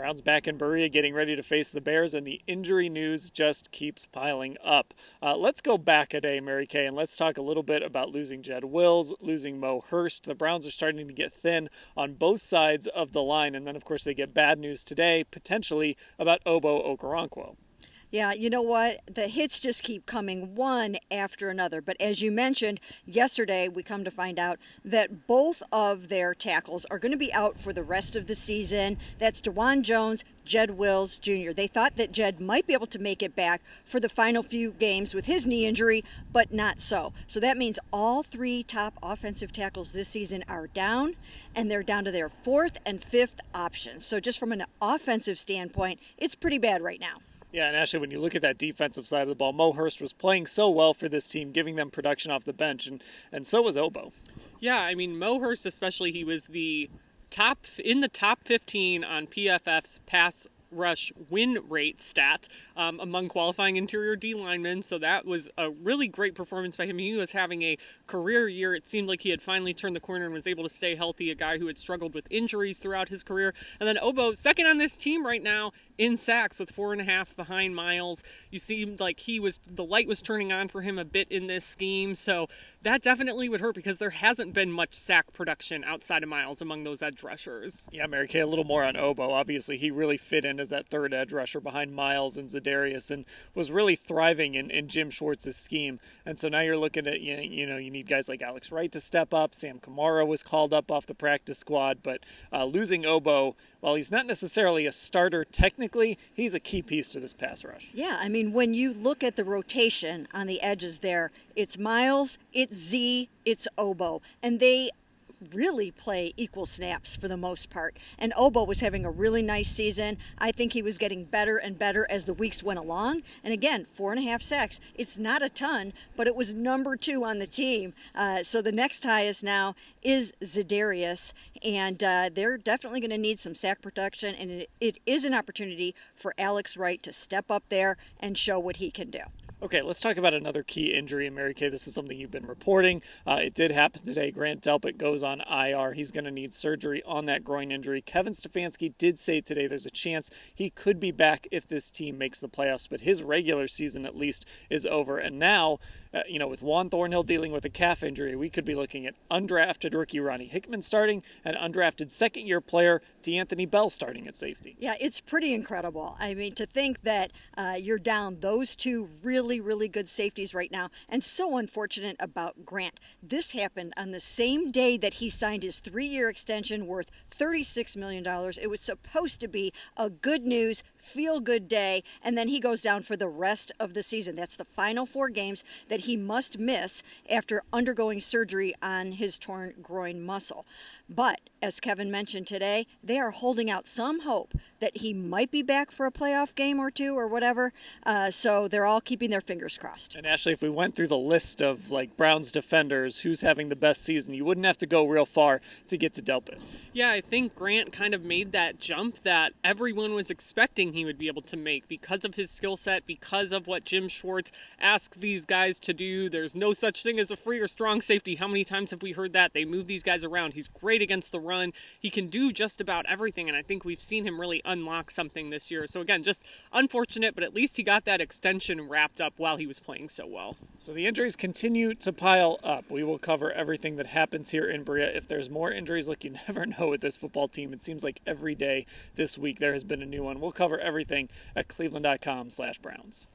Browns back in Berea getting ready to face the Bears, and the injury news just keeps piling up. Let's go back a day, Mary Kay, and let's talk a little bit about losing Jedrick Wills, losing Hurst. The Browns are starting to get thin on both sides of the line, and then, of course, they get bad news today, potentially, about Ogbo Okoronkwo. Yeah, you know what? The hits just keep coming one after another. But as you mentioned, yesterday we come to find out that both of their tackles are going to be out for the rest of the season. That's Dawand Jones, Jedrick Wills Jr. They thought that Jed might be able to make it back for the final few games with his knee injury, but not so. So that means all three top offensive tackles this season are down, and they're down to their fourth and fifth options. So just from an offensive standpoint, it's pretty bad right now. Yeah, and actually, when you look at that defensive side of the ball, Hurst was playing so well for this team, giving them production off the bench, and so was Ogbo. Yeah, I mean, Hurst especially, he was in the top 15 on PFF's pass rush win rate stat among qualifying interior D linemen. So that was a really great performance by him. He was having a career year. It seemed like he had finally turned the corner and was able to stay healthy, a guy who had struggled with injuries throughout his career. And then Ogbo, second on this team right now in sacks with 4.5 behind Miles. You seemed like the light was turning on for him a bit in this scheme. So that definitely would hurt because there hasn't been much sack production outside of Miles among those edge rushers. Yeah, Mary Kay, a little more on Ogbo. Obviously, he really fit in as that third edge rusher behind Miles and Za'Darius and was really thriving in Jim Schwartz's scheme. And so now you're looking at, you need guys like Alex Wright to step up. Sam Kamara was called up off the practice squad, but losing Ogbo, while he's not necessarily a starter technically, he's a key piece to this pass rush. Yeah, I mean, when you look at the rotation on the edges there, it's Miles, it's Z, it's Ogbo, and they really play equal snaps for the most part. And Ogbo was having a really nice season. I think he was getting better and better as the weeks went along. And again, 4.5 sacks. It's not a ton, but it was number 2 on the team. So the next highest now is Za'Darius, and they're definitely going to need some sack production, and it is an opportunity for Alex Wright to step up there and show what he can do. Okay, let's talk about another key injury in Mary Kay. This is something you've been reporting. It did happen today. Grant Delpit goes on IR. He's going to need surgery on that groin injury. Kevin Stefanski did say today there's a chance he could be back if this team makes the playoffs, but his regular season at least is over. And now, with Juan Thornhill dealing with a calf injury, we could be looking at undrafted rookie Ronnie Hickman starting and undrafted second-year player D'Anthony Bell starting at safety. Yeah, it's pretty incredible. I mean, to think that you're down those two really good safeties right now, and so unfortunate about Grant. This happened on the same day that he signed his 3-year extension worth $36 million. It was supposed to be a good news, feel-good day, and then he goes down for the rest of the season. That's the final 4 games that he must miss after undergoing surgery on his torn groin muscle. But, as Kevin mentioned today, they are holding out some hope that he might be back for a playoff game or 2 or whatever, so they're all keeping their fingers crossed. And Ashley, if we went through the list of Browns defenders, who's having the best season, you wouldn't have to go real far to get to Delpit. Yeah, I think Grant kind of made that jump that everyone was expecting he would be able to make because of his skill set, because of what Jim Schwartz asked these guys to do. There's no such thing as a free or strong safety. How many times have we heard that? They move these guys around. He's great against the run. He can do just about everything, and I think we've seen him really unlock something this year. So again, just unfortunate, but at least he got that extension wrapped up while he was playing so well. So the injuries continue to pile up. We will cover everything that happens here in Berea. If there's more injuries, look, you never know with this football team. It seems like every day this week there has been a new one. We'll cover everything at cleveland.com/Browns.